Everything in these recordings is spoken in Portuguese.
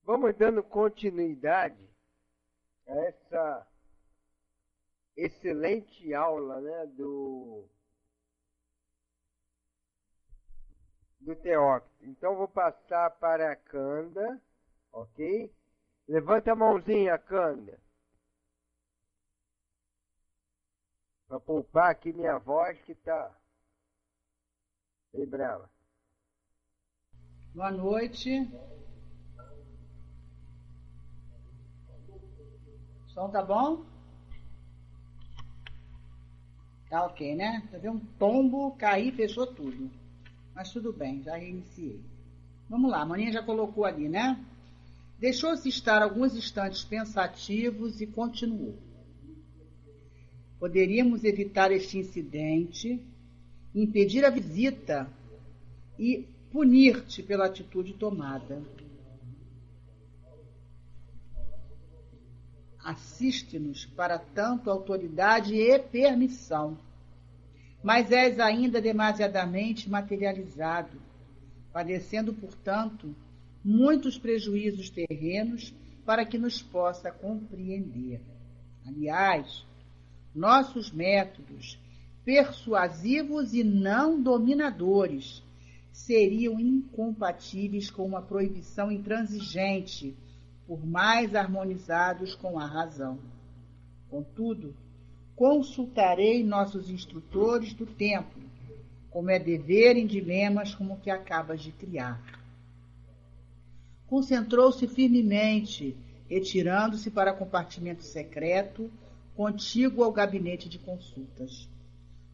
Vamos dando continuidade a essa excelente aula, né, do Teócrito. Então vou passar para a Canda, ok? Levanta a mãozinha, Canda, para poupar aqui minha voz que tá bem brava. Boa noite. O som tá bom? Tá ok, né? Teve um tombo, caí, fechou tudo. Mas tudo bem, já reiniciei. Vamos lá, a Maninha já colocou ali, né? Deixou-se estar alguns instantes pensativos e continuou. Poderíamos evitar este incidente, impedir a visita e punir-te pela atitude tomada. Assiste-nos para tanto autoridade e permissão, mas és ainda demasiadamente materializado, padecendo, portanto, muitos prejuízos terrenos para que nos possa compreender. Aliás, nossos métodos, persuasivos e não dominadores, seriam incompatíveis com uma proibição intransigente, por mais harmonizados com a razão. Contudo, consultarei nossos instrutores do templo, como é dever em dilemas como o que acabas de criar. Concentrou-se firmemente, retirando-se para compartimento secreto, contíguo ao gabinete de consultas.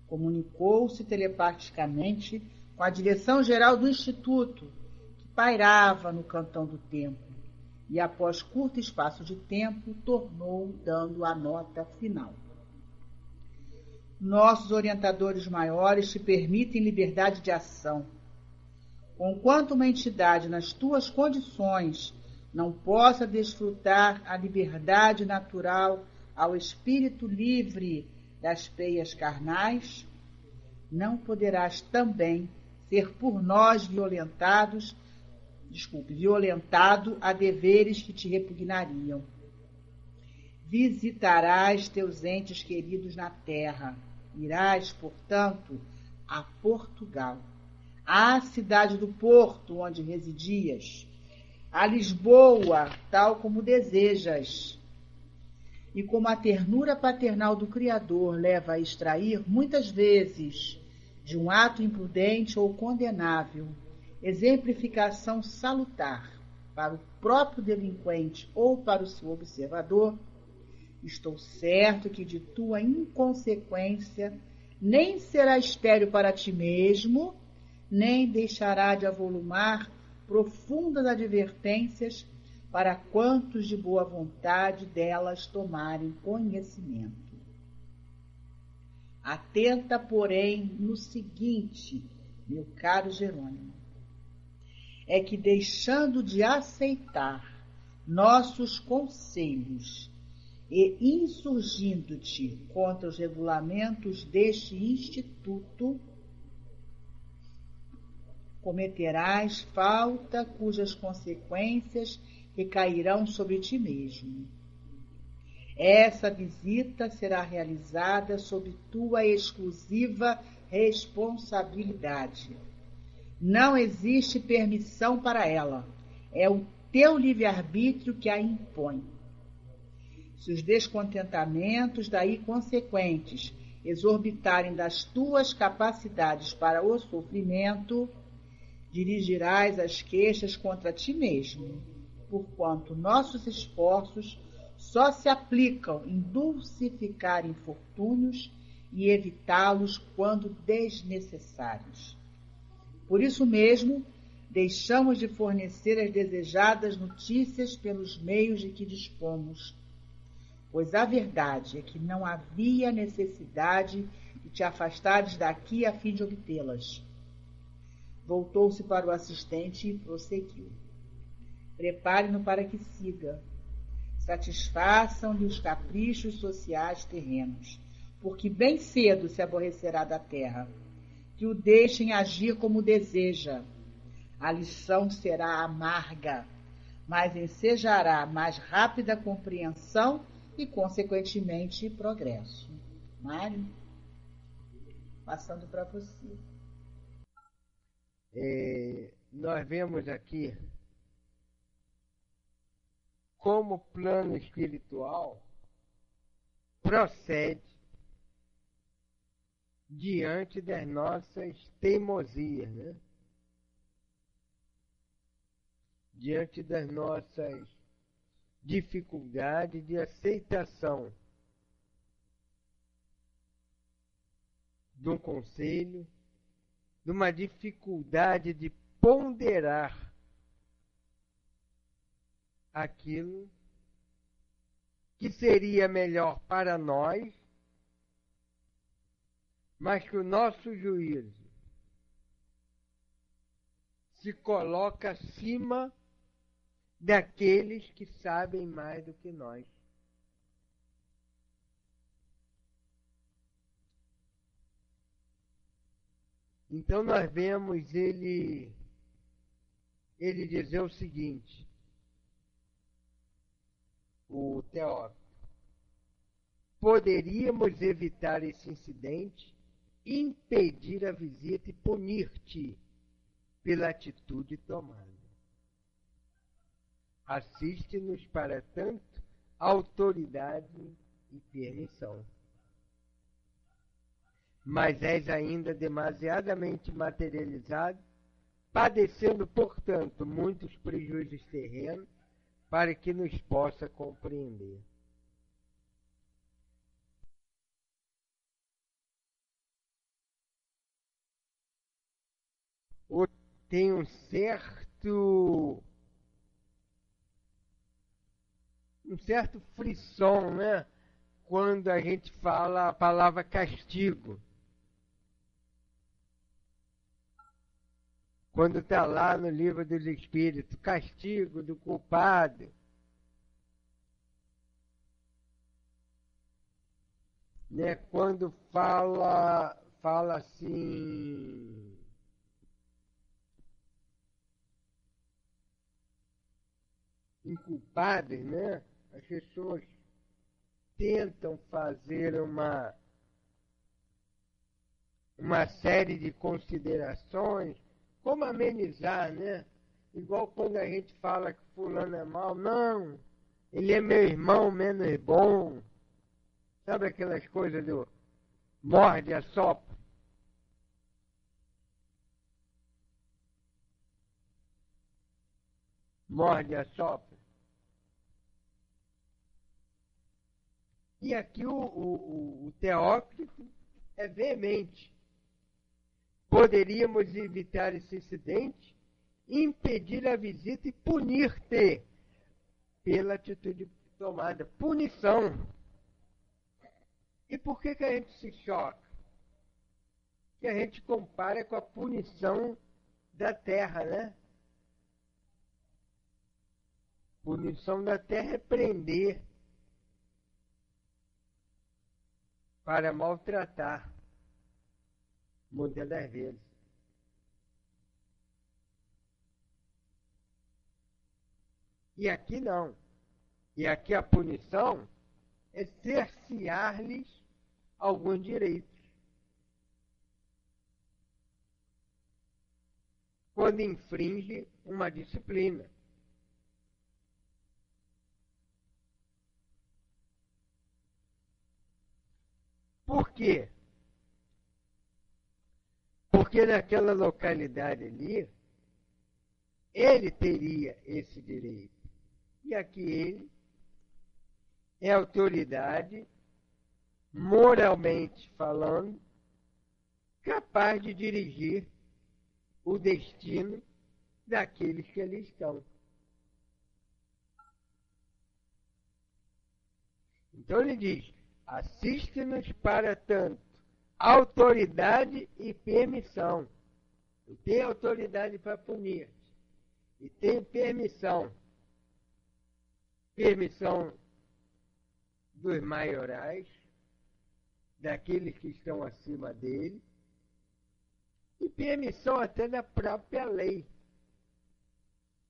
Comunicou-se telepaticamente com a direção-geral do Instituto, que pairava no cantão do templo, e após curto espaço de tempo, tornou dando a nota final. Nossos orientadores maiores te permitem liberdade de ação. Conquanto uma entidade nas tuas condições não possa desfrutar a liberdade natural ao espírito livre das peias carnais, não poderás também ser por nós violentado a deveres que te repugnariam. Visitarás teus entes queridos na terra. Irás, portanto, a Portugal, à cidade do Porto, onde residias, a Lisboa, tal como desejas. E como a ternura paternal do Criador leva a extrair, muitas vezes, de um ato imprudente ou condenável, exemplificação salutar para o próprio delinquente ou para o seu observador, estou certo que de tua inconsequência nem será estéril para ti mesmo, nem deixará de avolumar profundas advertências para quantos de boa vontade delas tomarem conhecimento. Atenta, porém, no seguinte, meu caro Jerônimo, é que deixando de aceitar nossos conselhos e insurgindo-te contra os regulamentos deste instituto, cometerás falta cujas consequências recairão sobre ti mesmo. Essa visita será realizada sob tua exclusiva responsabilidade. Não existe permissão para ela. É o teu livre-arbítrio que a impõe. Se os descontentamentos daí consequentes exorbitarem das tuas capacidades para o sofrimento, dirigirás as queixas contra ti mesmo, porquanto nossos esforços só se aplicam em dulcificar infortúnios e evitá-los quando desnecessários. Por isso mesmo, deixamos de fornecer as desejadas notícias pelos meios de que dispomos, pois a verdade é que não havia necessidade de te afastares daqui a fim de obtê-las. Voltou-se para o assistente e prosseguiu. Prepare-no para que siga. Satisfaçam-lhe os caprichos sociais terrenos, porque bem cedo se aborrecerá da terra. Que o deixem agir como deseja. A lição será amarga, mas ensejará mais rápida compreensão e, consequentemente, progresso. Mário, passando para você. Nós vemos aqui como o plano espiritual procede diante das nossas teimosias, né? Diante das nossas dificuldades de aceitação de um conselho, de uma dificuldade de ponderar aquilo que seria melhor para nós, mas que o nosso juízo se coloca acima daqueles que sabem mais do que nós. Então nós vemos ele dizer o seguinte, o Teófilo: poderíamos evitar esse incidente, impedir a visita e punir-te pela atitude tomada. Assiste-nos, para tanto, autoridade e permissão. Mas és ainda demasiadamente materializado, padecendo, portanto, muitos prejuízos terrenos, para que nos possa compreender. Tem um certo frisson, né? Quando a gente fala a palavra castigo. Quando está lá no livro dos Espíritos, castigo do culpado. Né? Quando fala assim, em culpados, né? As pessoas tentam fazer uma série de considerações, como amenizar, né? Igual quando a gente fala que fulano é mau, não, ele é meu irmão menos bom. Sabe aquelas coisas do morde a sopra? Morde a sopra. E aqui o Teócrito é veemente. Poderíamos evitar esse incidente, impedir a visita e punir-te pela atitude tomada. Punição. E por que a gente se choca? Que a gente compara com a punição da terra, né? Punição da terra é prender para maltratar, muitas das vezes. E aqui não. E aqui a punição é cercear-lhes alguns direitos. Quando infringe uma disciplina. Por quê? Porque naquela localidade ali, ele teria esse direito. E aqui ele é autoridade, moralmente falando, capaz de dirigir o destino daqueles que ali estão. Então ele diz: assiste-nos, para tanto, autoridade e permissão. Eu tenho autoridade para punir-te e tenho permissão. Permissão dos maiorais, daqueles que estão acima dele, e permissão até da própria lei,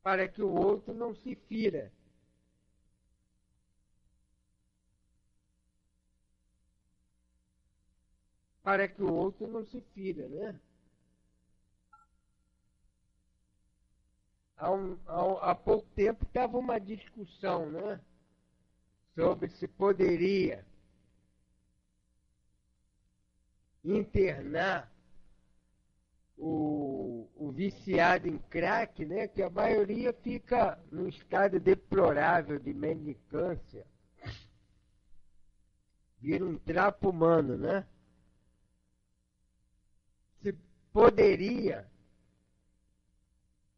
para que o outro não se fira. Para que o outro não se fira, né? Há pouco tempo estava uma discussão, né? Sobre se poderia internar o viciado em crack, né? Que a maioria fica num estado deplorável de mendicância. Vira um trapo humano, né? Se poderia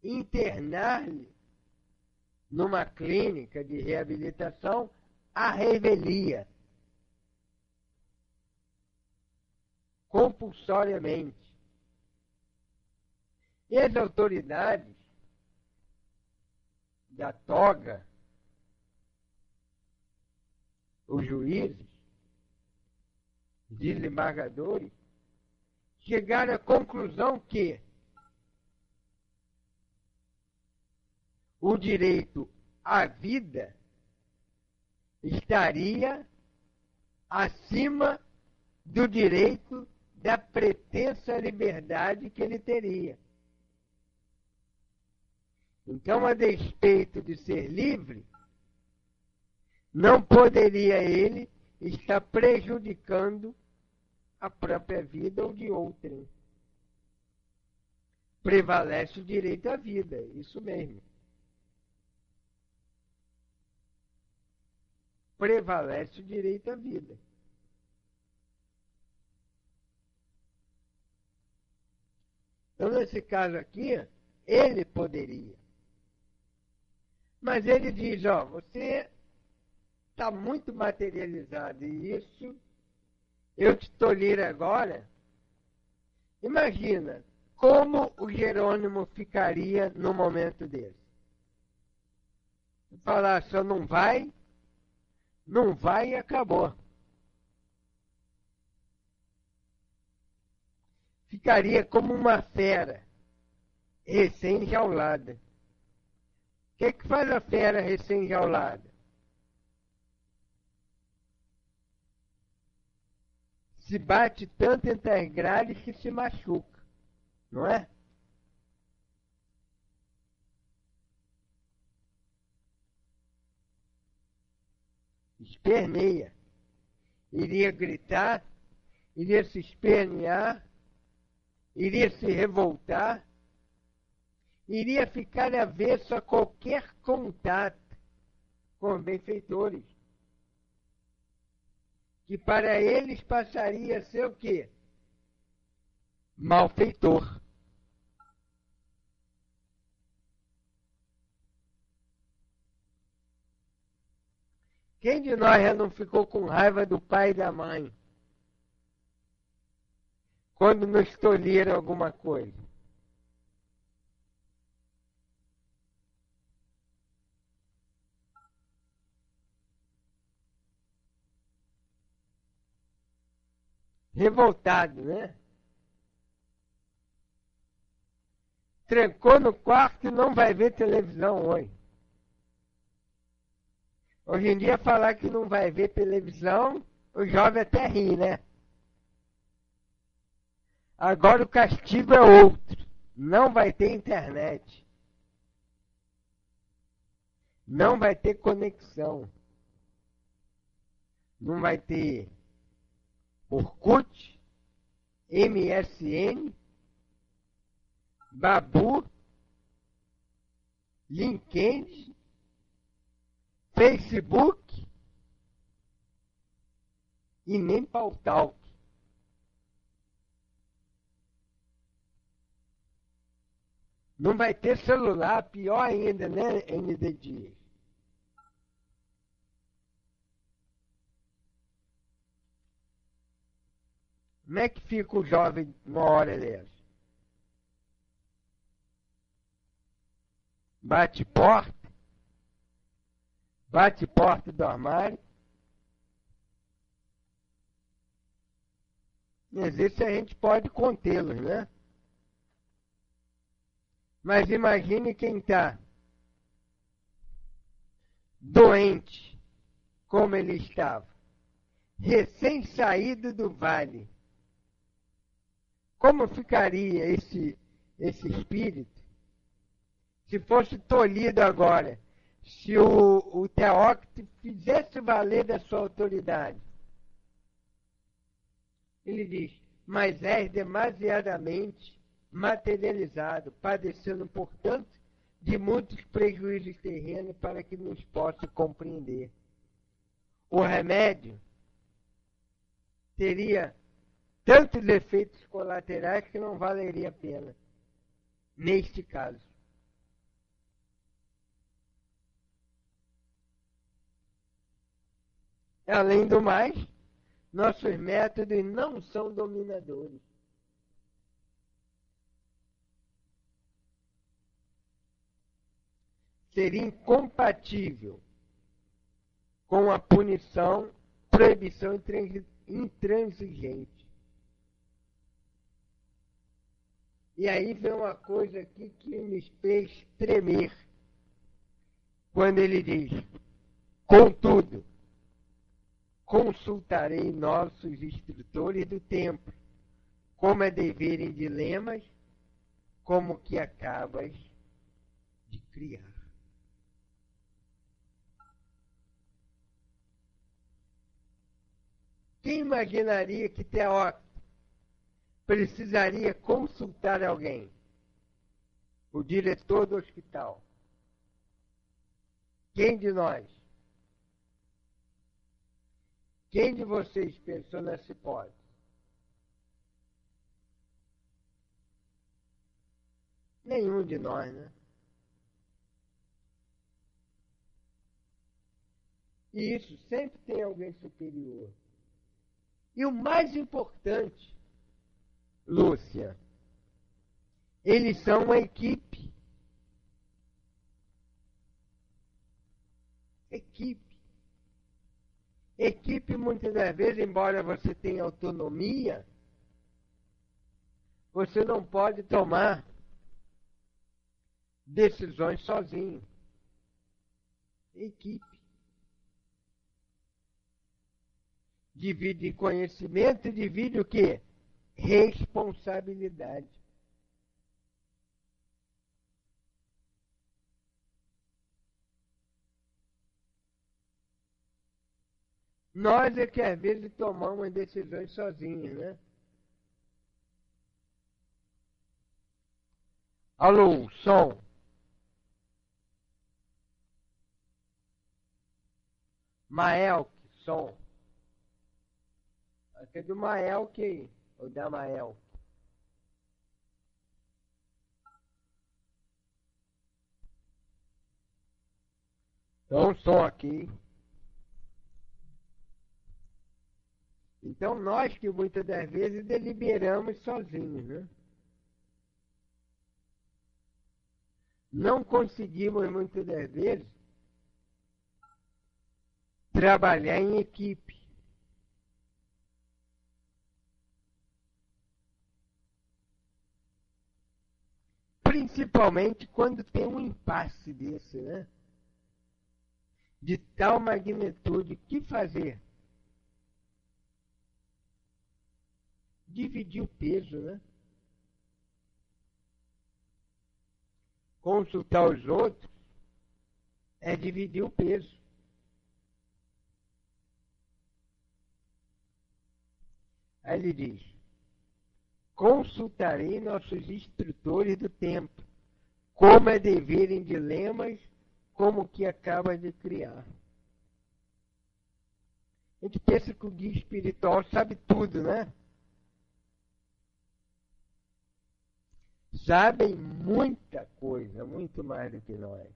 internar-lhe numa clínica de reabilitação à revelia, compulsoriamente. E as autoridades da toga, os juízes, desembargadores, chegaram à conclusão que o direito à vida estaria acima do direito da pretensa liberdade que ele teria. Então, a despeito de ser livre, não poderia ele estar prejudicando a própria vida ou de outrem. Prevalece o direito à vida, isso mesmo. Prevalece o direito à vida. Então, nesse caso aqui, ele poderia. Mas ele diz, ó, você está muito materializado e isso eu te tolero agora. Imagina como o Jerônimo ficaria no momento desse. Falar só não vai e acabou. Ficaria como uma fera recém-enjaulada. O que faz a fera recém-enjaulada? Se bate tanto entre as grades que se machuca, não é? Esperneia. Iria gritar, iria se espernear, iria se revoltar, iria ficar avesso a qualquer contato com os benfeitores, que para eles passaria a ser o quê? Malfeitor. Quem de nós já não ficou com raiva do pai e da mãe quando nos tolheram alguma coisa? Revoltado, né? Trancou no quarto e não vai ver televisão hoje. Hoje em dia, falar que não vai ver televisão, o jovem até ri, né? Agora o castigo é outro. Não vai ter internet. Não vai ter conexão. Não vai ter Orkut, MSN, Babu, LinkedIn, Facebook e nem Pautalk. Não vai ter celular, pior ainda, né, ND Dias? Como é que fica o jovem uma hora dessa? Bate porta do armário. Mas esse a gente pode contê-los, né? Mas imagine quem está doente, como ele estava, recém-saído do vale. Como ficaria esse espírito se fosse tolhido agora? Se o Teócrito fizesse valer da sua autoridade? Ele diz: mas és demasiadamente materializado, padecendo, portanto, de muitos prejuízos terrenos para que nos possa compreender. O remédio teria tantos efeitos colaterais que não valeria a pena, neste caso. Além do mais, nossos métodos não são dominadores. Seria incompatível com a punição, proibição intransigente. E aí vem uma coisa aqui que me fez tremer, quando ele diz: contudo, consultarei nossos instrutores do templo, como é dever em dilemas, como que acabas de criar. Quem imaginaria que Teócrito precisaria consultar alguém? O diretor do hospital. Quem de nós? Quem de vocês pensou nessa hipótese? Nenhum de nós, né? E isso sempre tem alguém superior. E o mais importante, Lúcia, eles são uma equipe. Equipe, muitas das vezes, embora você tenha autonomia, você não pode tomar decisões sozinho. Equipe. Divide conhecimento e divide o quê? Responsabilidade. Nós é que às vezes tomamos decisões sozinhos, né? Alô, som. Mael, som. Aqui é do Mael que... ou da Mael. Então, som aqui. Então, nós que muitas das vezes deliberamos sozinhos, né? Não conseguimos muitas das vezes trabalhar em equipe. Principalmente quando tem um impasse desse, né? De tal magnitude, o que fazer? Dividir o peso, né? Consultar os outros é dividir o peso. Aí ele diz: consultarei nossos instrutores do templo, como é dever em dilemas, como que acaba de criar. A gente pensa que o guia espiritual sabe tudo, né? Sabem muita coisa, muito mais do que nós.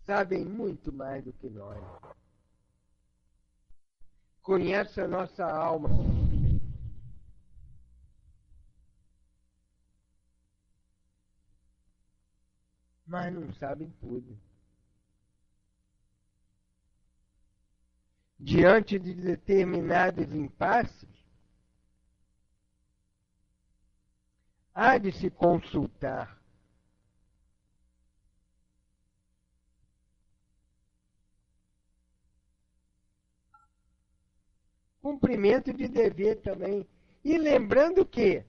Sabem muito mais do que nós. Conhecem a nossa alma. Mas não sabem tudo. Diante de determinados impasses, há de se consultar. Cumprimento de dever também. E lembrando que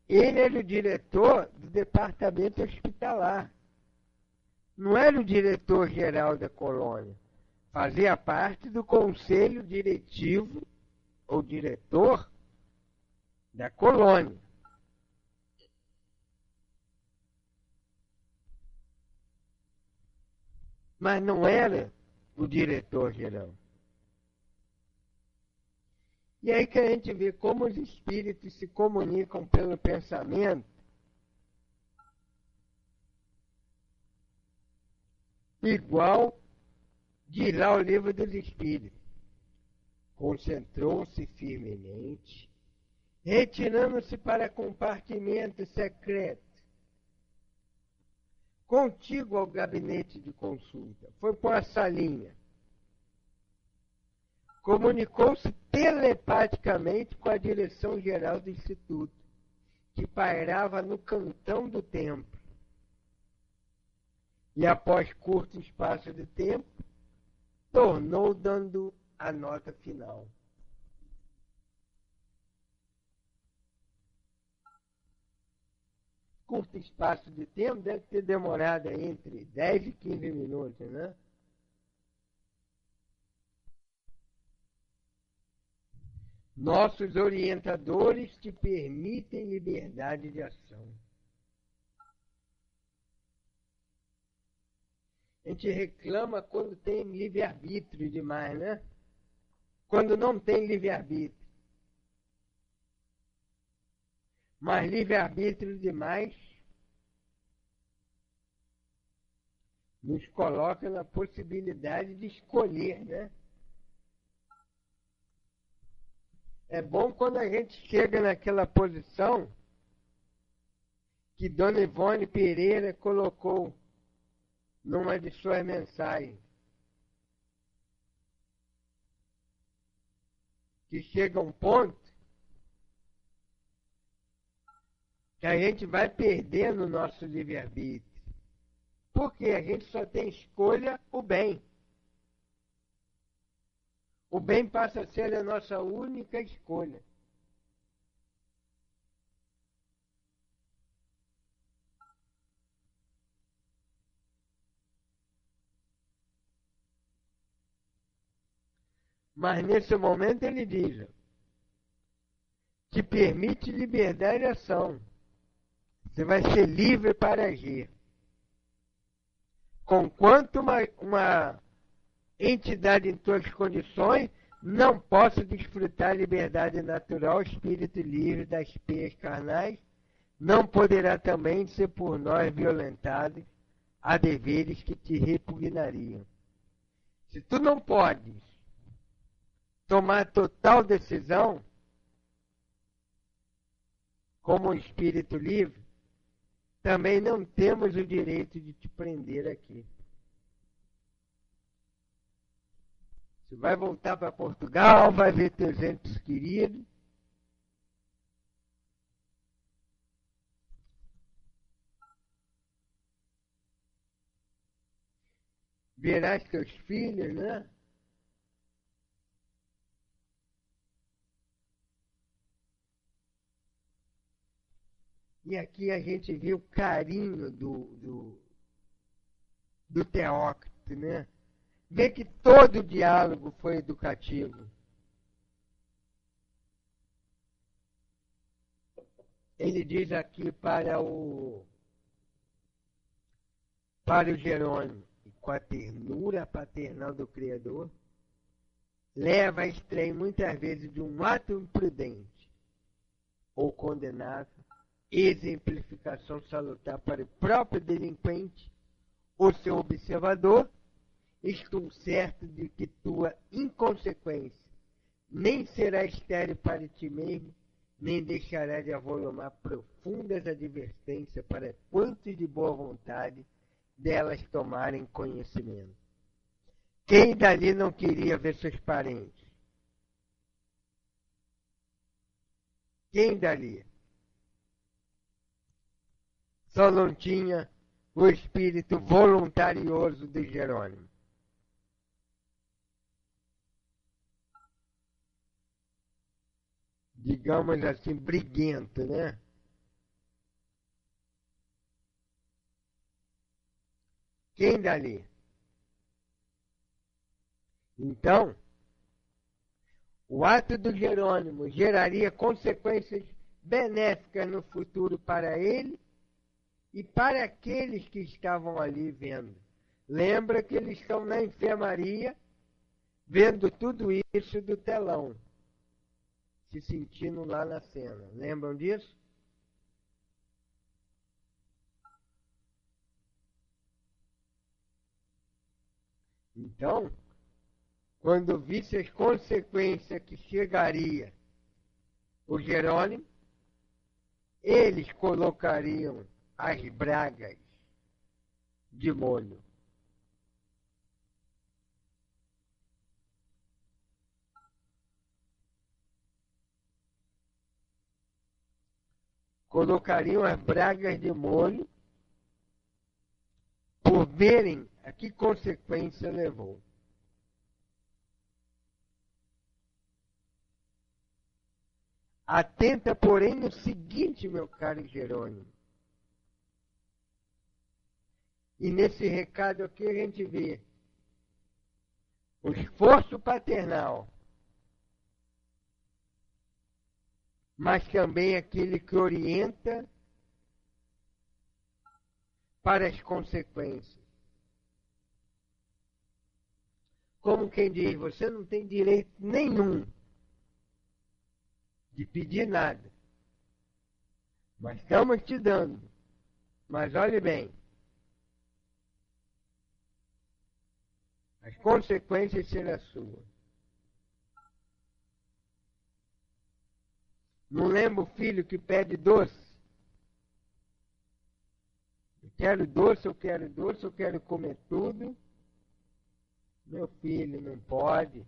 ele era o diretor do departamento hospitalar. Não era o diretor-geral da colônia. Fazia parte do conselho diretivo ou diretor da colônia. Mas não era o diretor-geral. E aí que a gente vê como os espíritos se comunicam pelo pensamento. Igual diz lá o livro dos Espíritos. Concentrou-se firmemente, retirando-se para compartimento secreto, contíguo ao gabinete de consulta. Foi para a salinha. Comunicou-se telepaticamente com a direção-geral do Instituto, que pairava no cantão do templo. E após curto espaço de tempo, tornou dando a nota final. Curto espaço de tempo deve ter demorado entre 10 e 15 minutos, né? Nossos orientadores te permitem liberdade de ação. A gente reclama quando tem livre-arbítrio demais, né? Quando não tem livre-arbítrio. Mas livre-arbítrio demais nos coloca na possibilidade de escolher, né? É bom quando a gente chega naquela posição que Dona Ivone Pereira colocou numa de suas mensagens. Que chega um ponto que a gente vai perdendo o nosso livre-arbítrio. Porque a gente só tem escolha o bem. O bem passa a ser a nossa única escolha. Mas nesse momento ele diz, te permite liberdade de ação. Você vai ser livre para agir. Conquanto uma entidade em suas condições não possa desfrutar a liberdade natural, espírito livre das peias carnais, não poderá também ser por nós violentado a deveres que te repugnariam. Se tu não podes tomar total decisão, como um espírito livre, também não temos o direito de te prender aqui. Você vai voltar para Portugal, vai ver teus entes queridos. Verás teus filhos, né? E aqui a gente vê o carinho do Teócrito, né? Vê que todo o diálogo foi educativo. Ele diz aqui para o Jerônimo, com a ternura paternal do Criador, leva a extrair muitas vezes de um ato imprudente ou condenável, exemplificação salutar para o próprio delinquente ou seu observador. Estou certo de que tua inconsequência nem será estéril para ti mesmo, nem deixará de avolumar profundas advertências para quantos de boa vontade delas tomarem conhecimento. Quem dali não queria ver seus parentes? Quem dali? só não tinha o espírito voluntarioso de Jerônimo. Digamos assim, briguento, né? Quem dali? Então, o ato do Jerônimo geraria consequências benéficas no futuro para ele e para aqueles que estavam ali vendo. Lembra que eles estão na enfermaria vendo tudo isso do telão, se sentindo lá na cena. Lembram disso? Então, quando visse as consequências que chegaria o Jerônimo, eles colocariam as bragas de molho. Colocariam as bragas de molho por verem a que consequência levou. Atenta, porém, no seguinte, meu caro Jerônimo. E nesse recado aqui a gente vê o esforço paternal, mas também aquele que orienta para as consequências. Como quem diz, você não tem direito nenhum de pedir nada, mas estamos te dando. Mas olhe bem, as consequências serão suas. Não lembra o filho que pede doce? Eu quero doce, eu quero doce, eu quero comer tudo. Meu filho, não pode.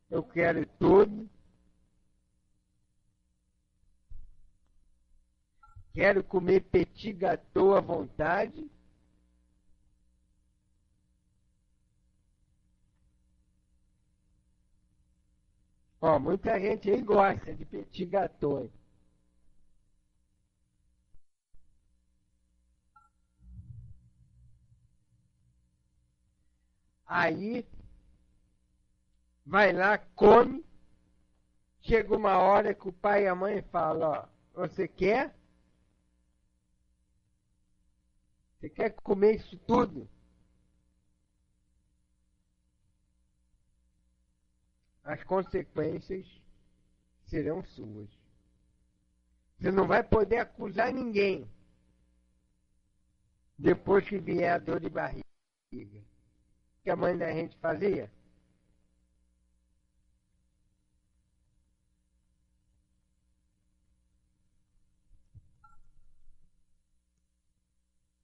Eu quero tudo. Quero comer petit gâteau à vontade. Ó, muita gente aí gosta de petit gâteau. Aí, vai lá, come. Chega uma hora que o pai e a mãe falam, ó, você quer? Você quer comer isso tudo? As consequências serão suas. Você não vai poder acusar ninguém depois que vier a dor de barriga. O que a mãe da gente fazia?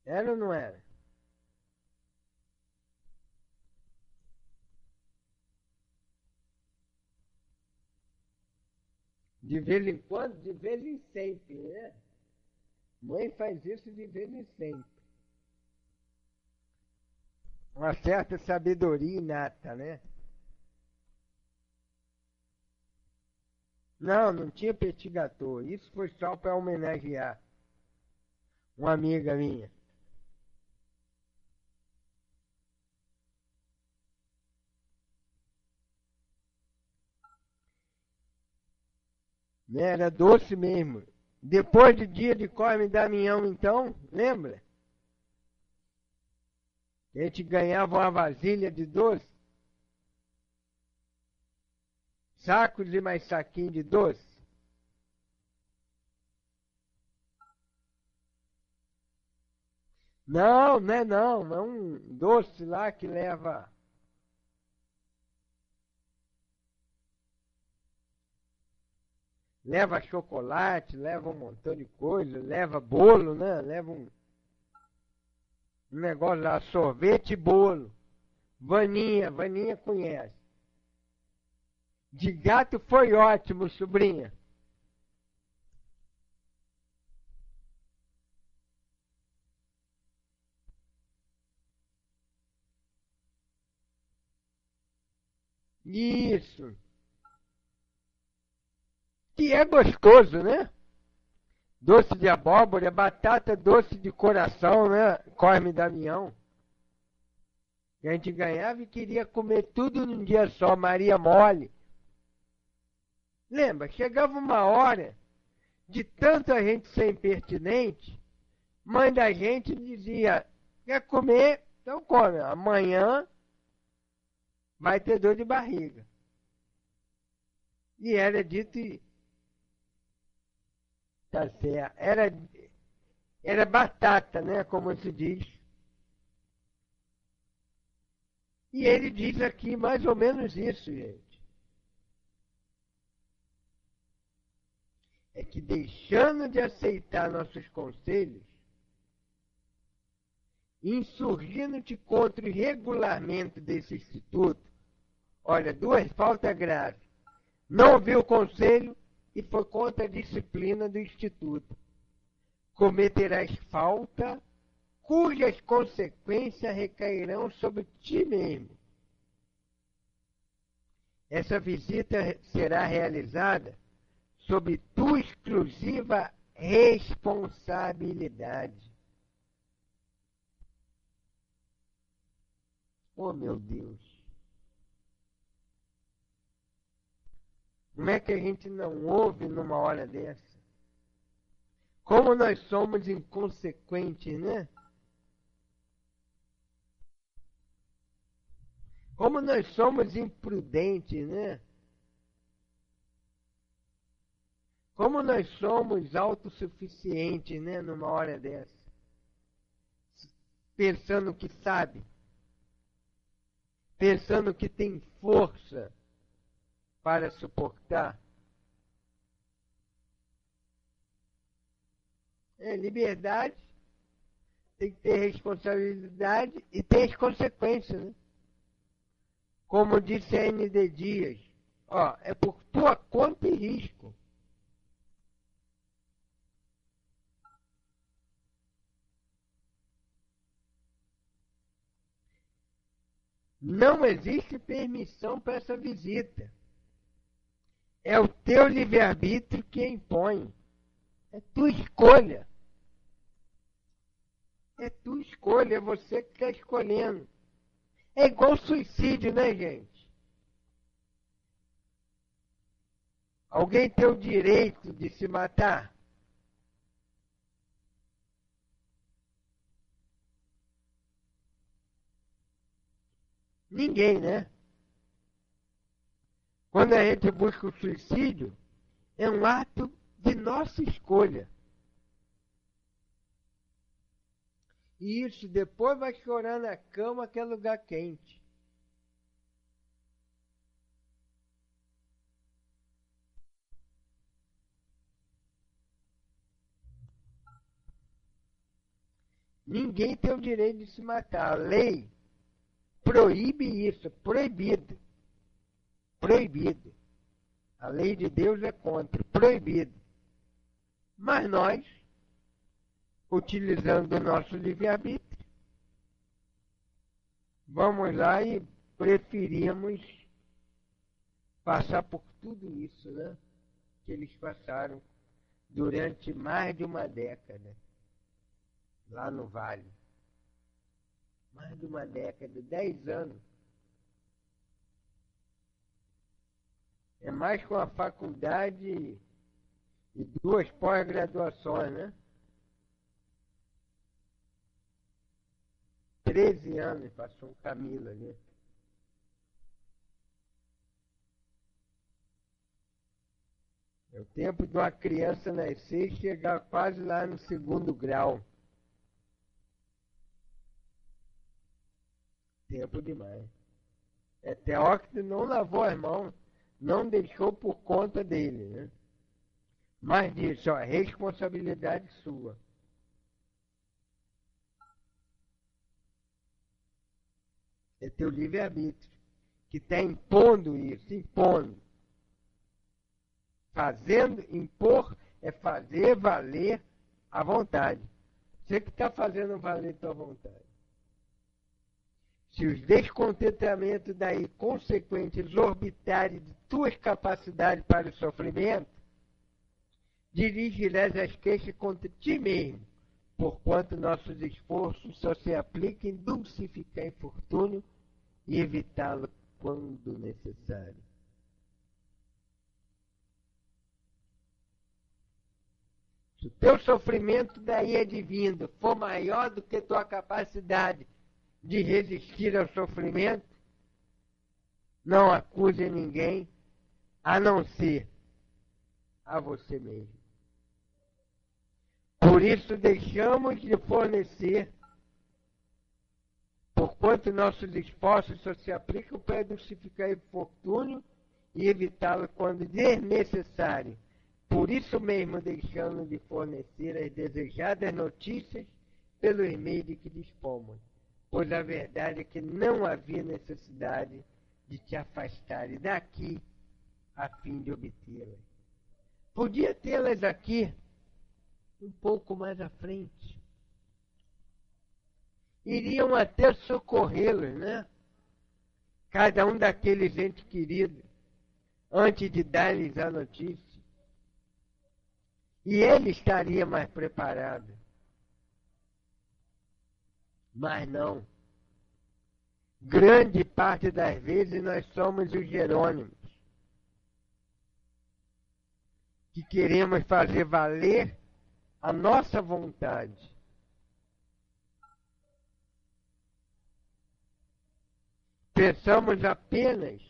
Era ou não era? De vez em quando, de vez em sempre, né? Mãe faz isso de vez em sempre. Uma certa sabedoria inata, né? Não, não tinha petit gâteau. Isso foi só para homenagear uma amiga minha. Né? Era doce mesmo. Depois do dia de Corme e Damião, então, lembra? A gente ganhava uma vasilha de doce. Sacos e mais saquinho de doce. Não, não é não. É um doce lá que leva... Leva chocolate, leva um montão de coisa, leva bolo, né? Leva um negócio lá, sorvete e bolo. Vaninha, Vaninha conhece. De gato foi ótimo, sobrinha. Isso. Que é gostoso, né? Doce de abóbora, batata doce de coração, né? Cosme e Damião. E a gente ganhava e queria comer tudo num dia só, Maria Mole. Lembra? Chegava uma hora de tanta gente ser impertinente, mãe da gente dizia, quer comer? Então come. Amanhã vai ter dor de barriga. E era dito e... Tá certo. Era batata, né? Como se diz. E ele diz aqui mais ou menos isso, gente. É que deixando de aceitar nossos conselhos, insurgindo-te contra o regulamento desse instituto, olha, 2 faltas graves. Não ouviu o conselho e foi contra a disciplina do instituto. Cometerás falta cujas consequências recairão sobre ti mesmo. Essa visita será realizada sob tua exclusiva responsabilidade. Oh, meu Deus! Como é que a gente não ouve numa hora dessa? Como nós somos inconsequentes, né? Como nós somos imprudentes, né? Como nós somos autossuficientes, né? Numa hora dessa. Pensando que sabe. Pensando que tem força para suportar. Liberdade, tem que ter responsabilidade e ter as consequências, né? Como disse a N.D. Dias, ó, é por tua conta e risco. Não existe permissão para essa visita. É o teu livre-arbítrio que impõe. É tua escolha. É tua escolha, é você que está escolhendo. É igual suicídio, né, gente? Alguém tem o direito de se matar? Ninguém, né? Quando a gente busca o suicídio, é um ato de nossa escolha. E isso depois vai chorar na cama, que é lugar quente. Ninguém tem o direito de se matar. A lei proíbe isso, é proibido. Proibido. A lei de Deus é contra, proibido. Mas nós, utilizando o nosso livre-arbítrio, vamos lá e preferimos passar por tudo isso, né? Que eles passaram durante mais de uma década, lá no Vale. Mais de uma década, 10 anos. É mais com a faculdade e 2 pós-graduações, né? 13 anos passou o Camilo ali. É o tempo de uma criança nascer e chegar quase lá no 2º grau. Tempo demais. Teócrito não lavou as mãos, não deixou por conta dele, né? Mas disse, ó, responsabilidade sua. É teu livre-arbítrio, que está impondo isso, impondo. Fazendo, impor, é fazer valer a vontade. Você que está fazendo valer tua vontade. Se os descontentamentos daí consequentes exorbitarem de tuas capacidades para o sofrimento, dirigirás as queixas contra ti mesmo, porquanto nossos esforços só se aplicam em dulcificar infortúnio e evitá-lo quando necessário. Se o teu sofrimento daí advindo for maior do que tua capacidade de resistir ao sofrimento, não acuse ninguém, a não ser a você mesmo. Por isso deixamos de fornecer, porquanto nossos esforços só se aplicam para dulcificar o infortúnio e evitá-lo quando desnecessário. Por isso mesmo deixamos de fornecer as desejadas notícias pelos meios de que dispomos, pois a verdade é que não havia necessidade de te afastar daqui a fim de obtê-las. Podia tê-las aqui um pouco mais à frente. Iriam até socorrê-los, né? Cada um daqueles entes queridos, antes de dar-lhes a notícia. E ele estaria mais preparado. Mas não. Grande parte das vezes nós somos os Jerônimos, que queremos fazer valer a nossa vontade. Pensamos apenas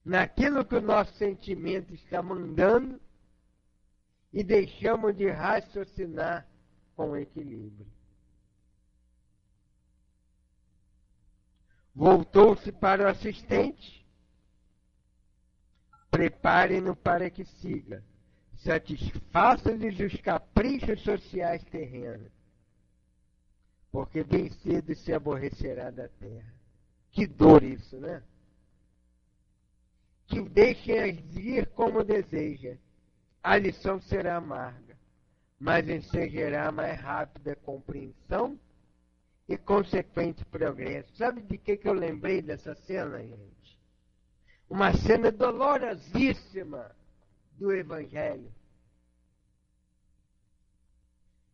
naquilo que o nosso sentimento está mandando e deixamos de raciocinar com equilíbrio. Voltou-se para o assistente. Prepare-no para que siga. Satisfaça-lhes os caprichos sociais terrenos, porque bem cedo se aborrecerá da terra. Que dor isso, né? Que o deixem agir como deseja. A lição será amarga, mas ensejará mais rápida compreensão e consequente progresso. Sabe de que eu lembrei dessa cena, gente? Uma cena dolorosíssima do Evangelho.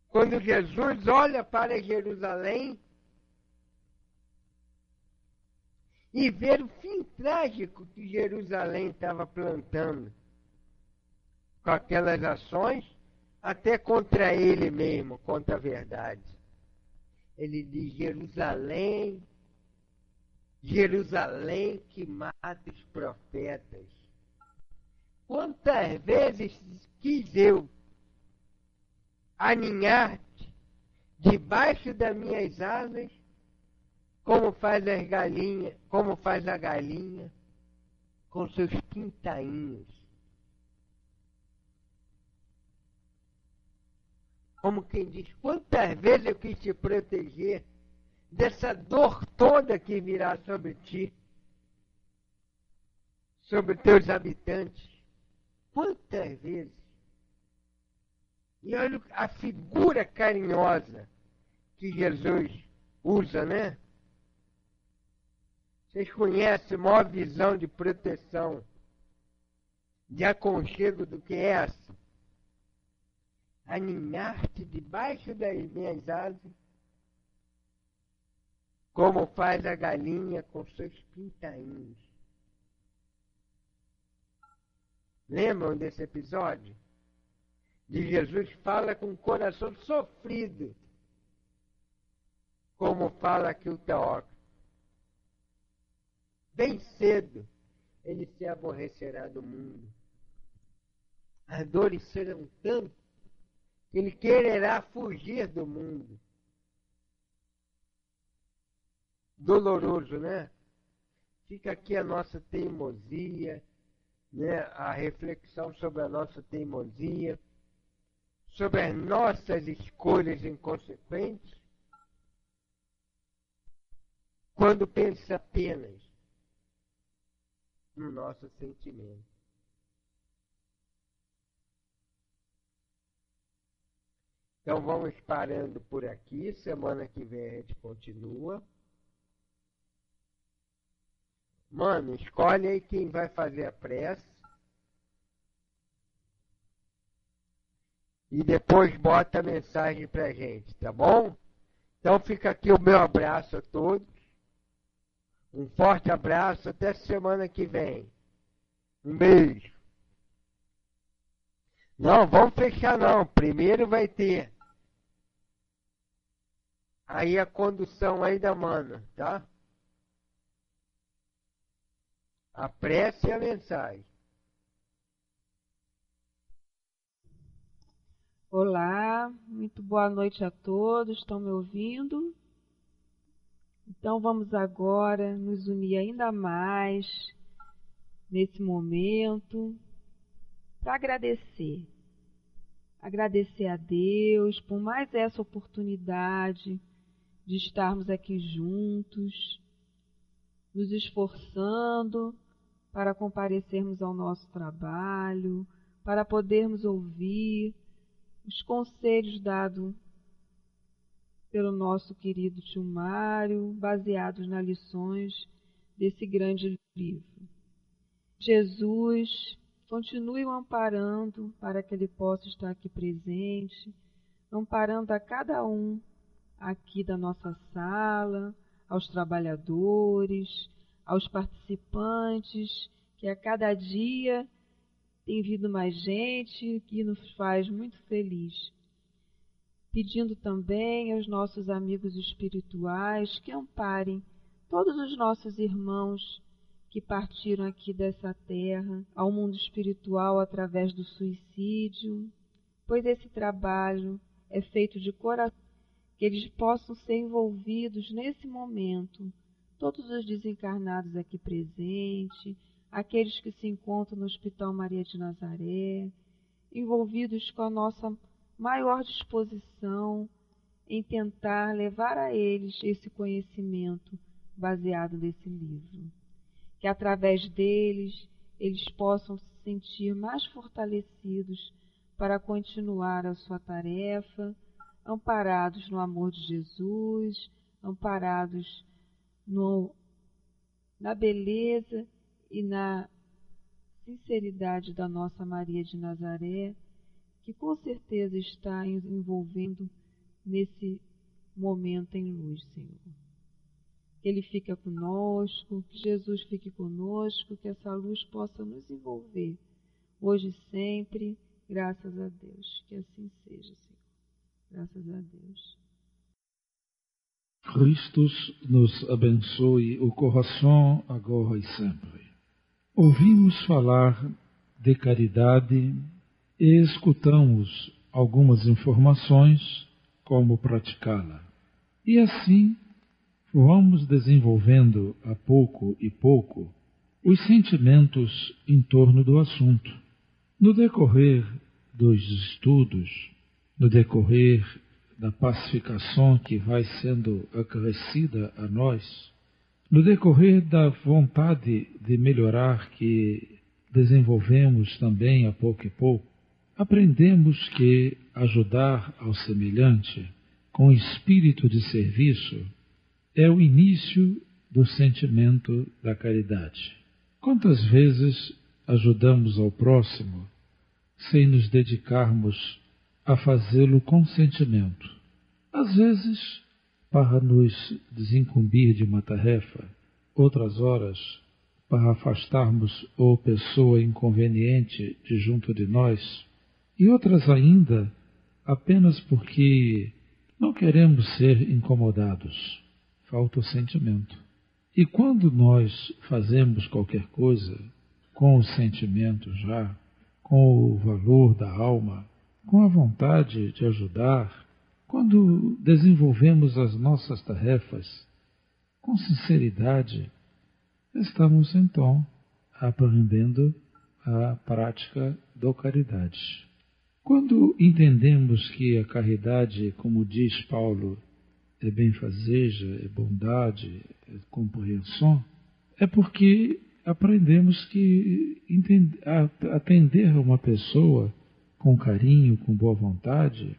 Quando Jesus olha para Jerusalém e vê o fim trágico que Jerusalém estava plantando, com aquelas ações, até contra ele mesmo, contra a verdade. Ele diz: Jerusalém, Jerusalém que mata os profetas. Quantas vezes quis eu aninhar-te debaixo das minhas asas, como faz as galinhas, como faz a galinha com seus pintainhos. Como quem diz, quantas vezes eu quis te proteger dessa dor toda que virá sobre ti, sobre teus habitantes. Quantas vezes? E olha a figura carinhosa que Jesus usa, né? Vocês conhecem a maior visão de proteção, de aconchego do que essa? Aninhar-te debaixo das minhas asas, como faz a galinha com seus pintainhos. Lembram desse episódio? De Jesus fala com o coração sofrido, como fala aqui o Teócrito. Bem cedo ele se aborrecerá do mundo. As dores serão tantas que ele quererá fugir do mundo. Doloroso, né? Fica aqui a nossa teimosia, né? A reflexão sobre a nossa teimosia, sobre as nossas escolhas inconsequentes, quando pensa apenas no nosso sentimento. Então vamos parando por aqui. Semana que vem a gente continua. Mano, escolhe aí quem vai fazer a prece. E depois bota a mensagem pra gente, tá bom? Então fica aqui o meu abraço a todos. Um forte abraço, até semana que vem. Um beijo. Não, vamos fechar não. Primeiro vai ter aí a condução aí da mana, tá? A prece e a mensagem. Olá, muito boa noite a todos, estão me ouvindo? Então vamos agora nos unir ainda mais nesse momento para agradecer. Agradecer a Deus por mais essa oportunidade de estarmos aqui juntos, nos esforçando para comparecermos ao nosso trabalho, para podermos ouvir os conselhos dados pelo nosso querido tio Mário, baseados nas lições desse grande livro. Jesus, continue o amparando para que ele possa estar aqui presente, amparando a cada um aqui da nossa sala, aos trabalhadores, aos participantes, que a cada dia tem vindo mais gente, que nos faz muito feliz. Pedindo também aos nossos amigos espirituais que amparem todos os nossos irmãos que partiram aqui dessa terra ao mundo espiritual através do suicídio, pois esse trabalho é feito de coração, que eles possam ser envolvidos nesse momento, todos os desencarnados aqui presentes, aqueles que se encontram no Hospital Maria de Nazaré, envolvidos com a nossa maior disposição em tentar levar a eles esse conhecimento baseado nesse livro. Que através deles eles possam se sentir mais fortalecidos para continuar a sua tarefa, amparados no amor de Jesus, amparados na beleza e na sinceridade da nossa Maria de Nazaré, que com certeza está envolvendo nesse momento em luz, Senhor. Que Ele fique conosco, que Jesus fique conosco, que essa luz possa nos envolver, hoje e sempre, graças a Deus. Que assim seja, Senhor. Graças a Deus. Christus nos abençoe o coração agora e sempre. Ouvimos falar de caridade e escutamos algumas informações como praticá-la. E assim vamos desenvolvendo a pouco e pouco os sentimentos em torno do assunto. No decorrer dos estudos, no decorrer da pacificação que vai sendo acrescida a nós, no decorrer da vontade de melhorar que desenvolvemos também a pouco e pouco, aprendemos que ajudar ao semelhante com espírito de serviço é o início do sentimento da caridade. Quantas vezes ajudamos ao próximo sem nos dedicarmos a fazê-lo com sentimento? Às vezes, para nos desincumbir de uma tarefa, outras horas, para afastarmos ou pessoa inconveniente de junto de nós, e outras ainda apenas porque não queremos ser incomodados. Falta o sentimento. E quando nós fazemos qualquer coisa com o sentimento já, com o valor da alma, com a vontade de ajudar, quando desenvolvemos as nossas tarefas com sinceridade, estamos então aprendendo a prática da caridade. Quando entendemos que a caridade, como diz Paulo, é benfazeja, é bondade, é compreensão, é porque aprendemos que atender a uma pessoa com carinho, com boa vontade,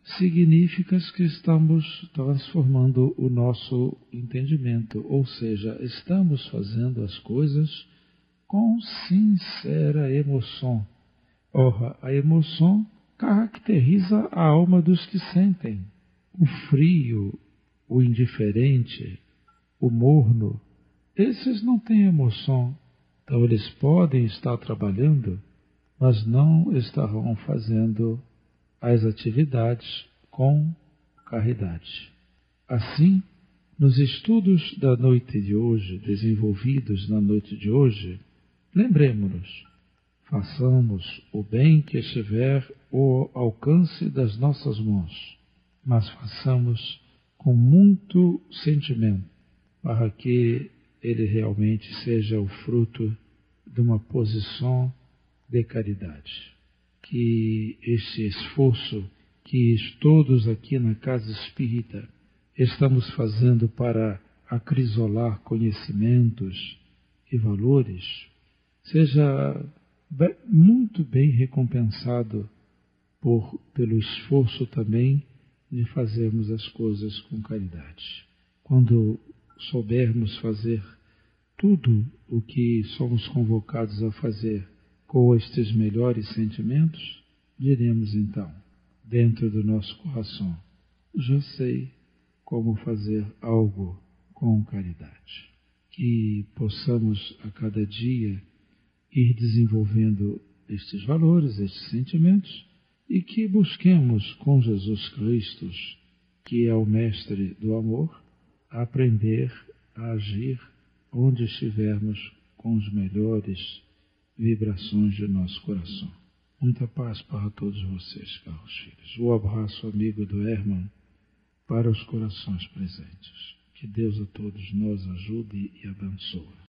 significa que estamos transformando o nosso entendimento, ou seja, estamos fazendo as coisas com sincera emoção. Ora, a emoção caracteriza a alma dos que sentem. O frio, o indiferente, o morno, esses não têm emoção, então eles podem estar trabalhando, mas não estarão fazendo as atividades com caridade. Assim, nos estudos da noite de hoje, desenvolvidos na noite de hoje, lembremos-nos, façamos o bem que estiver ao alcance das nossas mãos, mas façamos com muito sentimento, para que ele realmente seja o fruto de uma posição de caridade. Que este esforço que todos aqui na Casa Espírita estamos fazendo para acrisolar conhecimentos e valores, seja muito bem recompensado pelo esforço também de fazermos as coisas com caridade. Quando soubermos fazer tudo o que somos convocados a fazer com estes melhores sentimentos, diremos então, dentro do nosso coração, já sei como fazer algo com caridade. Que possamos a cada dia ir desenvolvendo estes valores, estes sentimentos, e que busquemos com Jesus Cristo, que é o Mestre do amor, aprender a agir onde estivermos com os melhores vibrações de nosso coração. Muita paz para todos vocês, caros filhos. O abraço amigo do Herman para os corações presentes. Que Deus a todos nós ajude e abençoe.